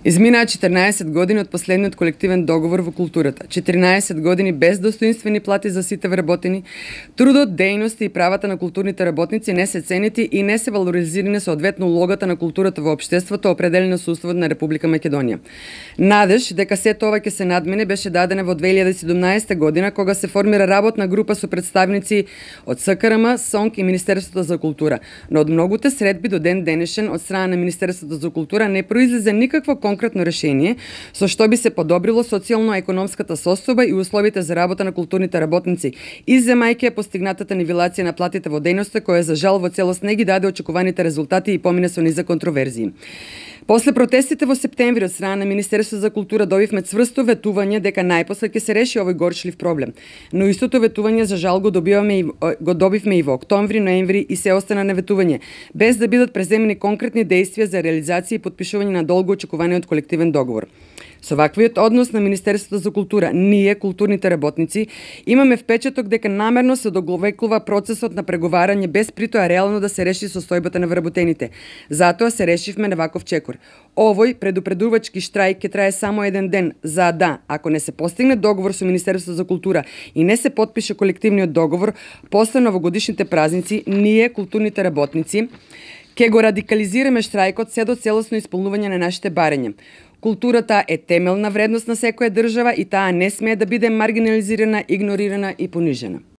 Изминаа 14 години од последниот колективен договор во културата. 14 години без достоинствени плати за сите вработени, трудот, дејности и правата на културните работници не се ценети и не се валоризирани соодветно улогата на културата во општеството определена со Уставот на Република Македонија. Надеж дека сето ова ќе се надмине беше дадена во 2017 година кога се формира работна група со представници од СКРМ, СОНК и Министерството за култура. Но од многуте средби до ден денешен од страна на Министерството за култура не произлезе никакво конкретно решение со што би се подобрило социјално-економската состојба и условите за работа на културните работници, изземајќи постигнатата нивелација на платите во дејноста која за жал во целост не ги даде очекуваните резултати и помине со низа контроверзии. После протестите во септември од страна на Министерството за култура добивме цврсто ветување дека најпосле ќе се реши овој горчлив проблем. Но истото ветување за жал го добивме и во октомври, ноември и се остана на ветување, без да бидат преземени конкретни действија за реализација и потпишување на долго очекуваниот колективен договор. Со ваквиот однос на Министерството за култура, ние, културните работници, имаме впечаток дека намерно се договекува процесот на преговарање без притоа реално да се реши состојбата на вработените. Затоа се решивме на ваков чекор. Овој предупредувачки штрајк ќе трае само еден ден, за да, ако не се постигне договор со Министерството за култура и не се потпише колективниот договор, после новогодишните празници, ние, културните работници, ќе го радикализираме штрајкот се до целосно исполнување на нашите барања. Културата е темелна вредност на секоја држава и таа не смее да биде маргинализирана, игнорирана и понижена.